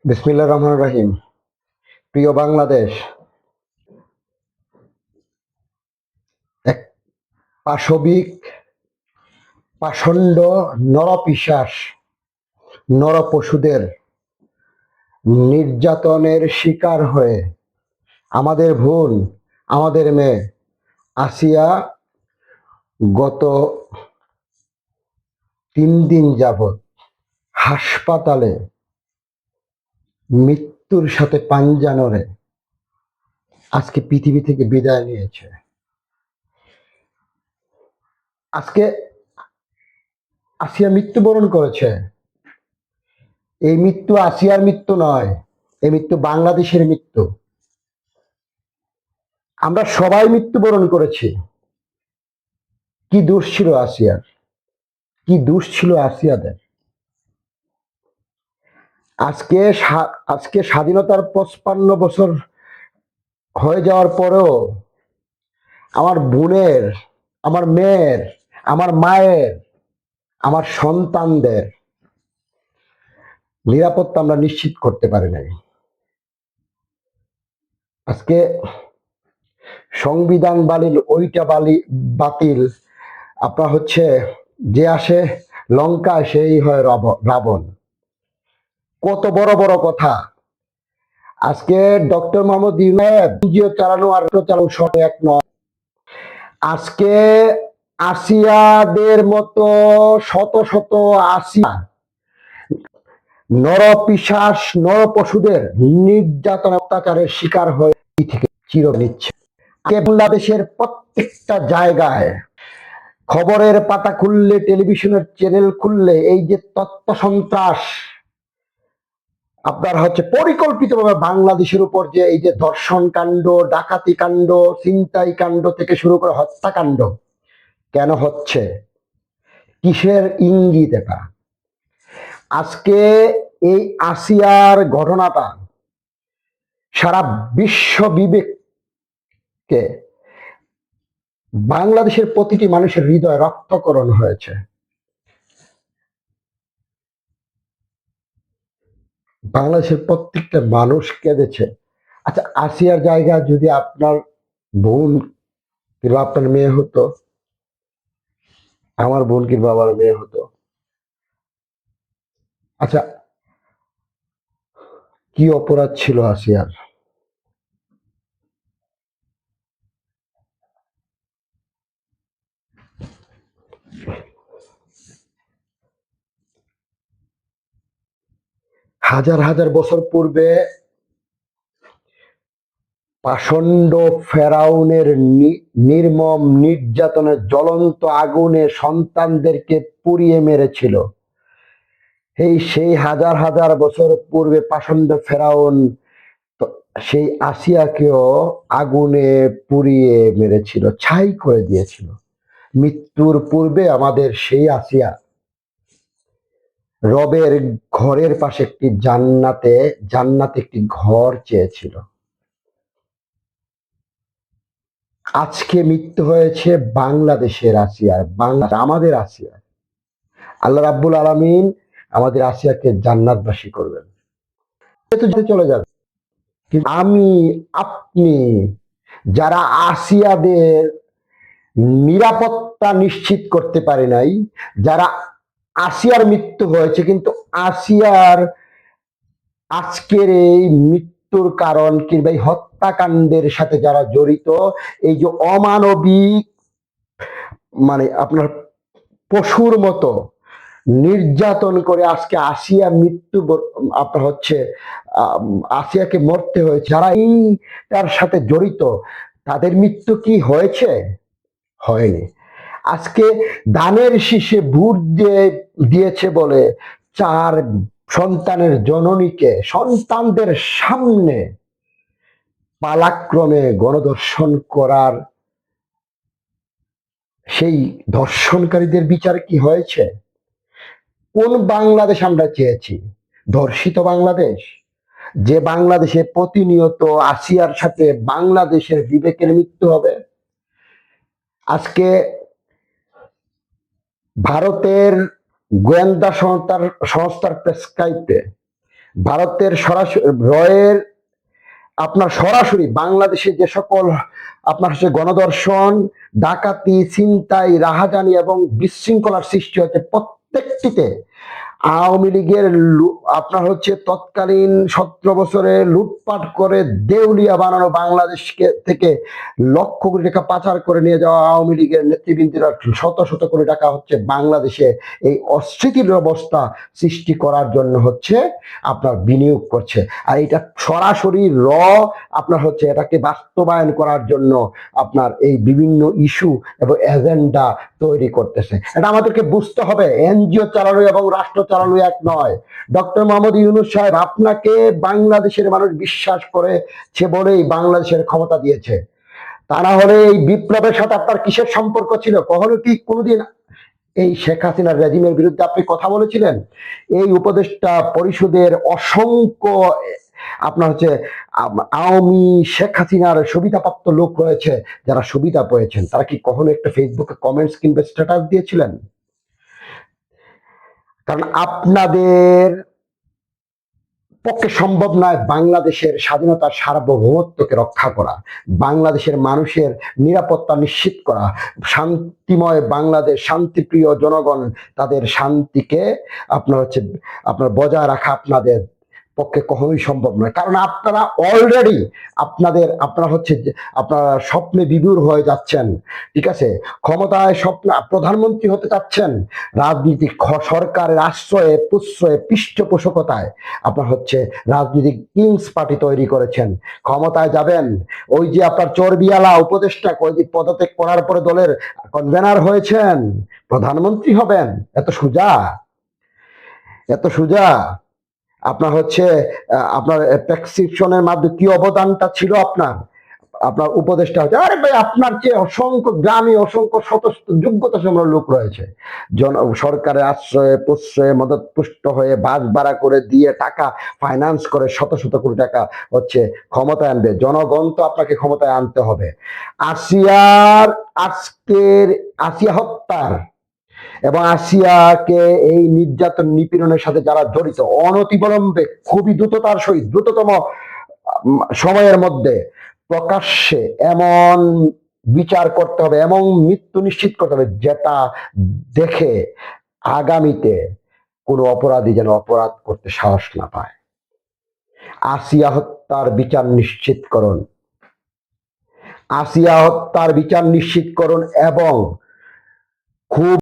বিসমিল্লাহির রহমানির রহিম। প্রিয় বাংলাদেশ, এক পাশবিক পাষণ্ড নরপিশাচ নরপশুদের নির্যাতনের শিকার হয়ে আমাদের বোন, আমাদের মেয়ে আসিয়া গত 3 দিন যাবৎ হাসপাতালে মৃত্যুর সাথে পাঞ্জা লড়ে আজকে পৃথিবী থেকে বিদায় নিয়েছে। আজকে আসিয়া মৃত্যুবরণ করেছে। এই মৃত্যু আসিয়ার মৃত্যু নয়, এই মৃত্যু বাংলাদেশের মৃত্যু। আমরা সবাই মৃত্যুবরণ করেছি। কি দোষ ছিল আসিয়ার? কি দোষ ছিল আসিয়াদের? আজকে স্বাধীনতার 55 বছর হয়ে যাওয়ার পরেও আমার বোনের, আমার মেয়ের, আমার মায়ের, আমার সন্তানদের নিরাপত্তা আমরা নিশ্চিত করতে পারি নাই। আজকে সংবিধান বাতিল, আপনার হচ্ছে যে আসে লঙ্কা সেই হয় রাবণ। কত বড় বড় কথা। আজকে ডক্টর মোহাম্মদ ইউনূস চালানো আর চালানো সব এক নয়। আজকে আসিয়াদের মতো শত শত আসিয়া নরপিশাচ নরপশুদের নির্যাতন অত্যাচারের শিকার হয়ে থেকে চির নিচ্ছে। বাংলাদেশের প্রত্যেকটা জায়গায় খবরের পাতা খুললে, টেলিভিশনের চ্যানেল খুললে এই যে তথ্য সন্ত্রাস আপনার হচ্ছে পরিকল্পিতভাবে বাংলাদেশের উপর যে এই যে ধর্ষণ কাণ্ড, ডাকাতি কাণ্ড, ছিনতাই কাণ্ড থেকে শুরু করে হত্যাকাণ্ড কেন হচ্ছে? কিসের ইঙ্গিত এটা? আজকে এই আসিয়ার ঘটনাটা সারা বিশ্ব বিবেককে, বাংলাদেশের প্রতিটি মানুষের হৃদয় রক্তকরণ হয়েছে। বাংলাদেশের প্রত্যেকটা মানুষ কেঁদেছে। আচ্ছা, আসিয়ার জায়গা যদি আপনার বোন কিংবা আপনার মেয়ে হতো, আমার বোন কিংবা আমার মেয়ে হতো, আচ্ছা কি অপরাধ ছিল আসিয়ার? হাজার হাজার বছর পূর্বে পাষণ্ড ফেরাউনের নির্মম নির্যাতনের জ্বলন্ত আগুনে সন্তানদেরকে পুড়িয়ে মেরেছিল। সেই হাজার হাজার বছর পূর্বে পাষণ্ড ফেরাউন সেই আসিয়াকেও আগুনে পুড়িয়ে মেরেছিল, ছাই করে দিয়েছিল। মৃত্যুর পূর্বে আমাদের সেই আসিয়া রবের ঘরের পাশে একটি জান্নাতে একটি ঘর চেয়েছিল। আজকে মৃত্যু হয়েছে বাংলাদেশের আসিয়ার, আমাদের আসিয়ার। আল্লাহ রাব্বুল আলামিন আমাদের আসিয়াকে জান্নাতবাসী করবেন, চলে যাবে। কিন্তু আমি, আপনি যারা আসিয়াদের নিরাপত্তা নিশ্চিত করতে পারে নাই, যারা আসিয়ার মৃত্যু হয়েছে কিন্তু আসিয়ার আজকের এই মৃত্যুর কারণ কিংবা এই হত্যাকাণ্ডের সাথে যারা জড়িত, এই যে অমানবিক মানে আপনার পশুর মতো নির্যাতন করে আজকে আসিয়া মৃত্যু আপনার হচ্ছে আসিয়াকে মরতে হয়েছে, যারা এই তার সাথে জড়িত তাদের মৃত্যু কি হয়েছে? হয়নি। আজকে ধানের শীষে ভোট দিয়েছে বলে 4 সন্তানের জননীকে সন্তানদের সামনে পালাক্রমে গণধর্ষণ করার সেই ধর্ষণকারীদের বিচার কি হয়েছে? কোন বাংলাদেশ আমরা চেয়েছি? ধর্ষিত বাংলাদেশ, যে বাংলাদেশে প্রতিনিয়ত আসিয়ার সাথে বাংলাদেশের বিবেকের মৃত্যু হবে। আজকে ভারতের গোয়েন্দা সংস্থার প্রেসক্রাইবে ভারতের সরাসরি রয়ের আপনার সরাসরি বাংলাদেশে যে সকল আপনার হচ্ছে গণধর্ষণ, ডাকাতি, ছিনতাই, রাহাজানি এবং বিশৃঙ্খলার সৃষ্টি হচ্ছে, প্রত্যেকটিতে আওয়ামী লীগের আপনার হচ্ছে তৎকালীন 17 বছরে লুটপাট করে দেউলিয়া বানানো বাংলাদেশকে থেকে লক্ষ কোটি টাকা পাচার করে নিয়ে যাওয়া আওয়ামী লীগের নেতৃবৃন্দরা শত শত কোটি টাকা হচ্ছে বাংলাদেশে এই অস্থিতির অবস্থা সৃষ্টি করার জন্য হচ্ছে আপনার বিনিয়োগ করছে। আর এটা সরাসরি আপনার হচ্ছে এটাকে বাস্তবায়ন করার জন্য আপনার এই বিভিন্ন ইস্যু এবং এজেন্ডা তৈরি করতেছে। এটা আমাদেরকে বুঝতে হবে, এনজিও চালানো এবং রাষ্ট্র চালানো এক নয়। ডক্টর মোহাম্মদ ইউনূস সাহেব, আপনাকে বাংলাদেশের মানুষ বিশ্বাস করেছে বলেই বাংলাদেশের ক্ষমতা দিয়েছে। তা না হলে এই বিপ্লবের সাথে আপনার কিসের সম্পর্ক ছিল? কখনো কি কোনোদিন এই শেখ হাসিনার রেজিমের বিরুদ্ধে আপনি কথা বলেছিলেন? এই উপদেষ্টা পরিষদের অসংখ্য আপনার হচ্ছে আওয়ামী শেখ হাসিনার সুবিধাপ্রাপ্ত লোক রয়েছে, যারা সুবিধা পেয়েছেন, তারা কি কখনো একটা ফেসবুকে কমেন্টস কিংবা স্ট্যাটাস দিয়েছিলেন? কারণ আপনাদের পক্ষে সম্ভব নয় বাংলাদেশের স্বাধীনতার সার্বভৌমত্বকে রক্ষা করা, বাংলাদেশের মানুষের নিরাপত্তা নিশ্চিত করা, শান্তিময় বাংলাদেশ, শান্তিপ্রিয় জনগণ তাদের শান্তিকে আপনার বজায় রাখা আপনাদের পক্ষে কখনোই সম্ভব নয়। কারণ আপনারা অলরেডি আপনারা হচ্ছে আপনারা স্বপ্নে বিভোর হয়ে যাচ্ছেন। ঠিক আছে, ক্ষমতায় স্বপ্ন প্রধানমন্ত্রী হতে চাচ্ছেন, রাজনীতিক সরকারের আশ্রয়ে প্রশ্রয়ে পৃষ্ঠপোষকতায় আপনার হচ্ছে রাজনীতিক কিংস পার্টি তৈরি করেছেন। ক্ষমতায় যাবেন, ওই যে আপনার চর্বিয়ালা উপদেষ্টা কয়েকদিন পদত্যাগ করার পরে দলের কনভেনার হয়েছেন, প্রধানমন্ত্রী হবেন। এত সোজা, এত সোজা। আপনার হচ্ছে আপনার প্রেসক্রিপশনের মাধ্যমে কি অবদানটা ছিল আপনার? আপনার উপদেষ্টা হচ্ছে, আরে ভাই আপনার চেয়ে অসংখ্য গ্রামে অসংখ্য যোগ্যতা সম্পন্ন লোক রয়েছে, সরকারের আশ্রয়ে প্রশ্রয়ে মদত পুষ্ট হয়ে বাস ভাড়া করে দিয়ে টাকা ফাইন্যান্স করে শত শত কোটি টাকা হচ্ছে ক্ষমতায় আনবে। জনগণ তো আপনাকে ক্ষমতায় আনতে হবে। আসিয়া হত্যার এবং আসিয়াকে এই নির্যাতন নিপীড়নের সাথে যারা জড়িত, অনতিবিলম্বে খুবই দ্রুততার সহিত দ্রুততম সময়ের মধ্যে প্রকাশ্যে এমন বিচার করতে হবে, এবং মৃত্যু নিশ্চিত করতে হবে, যেটা দেখে আগামীতে কোনো অপরাধী যেন অপরাধ করতে সাহস না পায়। আসিয়া হত্যার বিচার নিশ্চিত করুন, আসিয়া হত্যার বিচার নিশ্চিত করুন, এবং খুব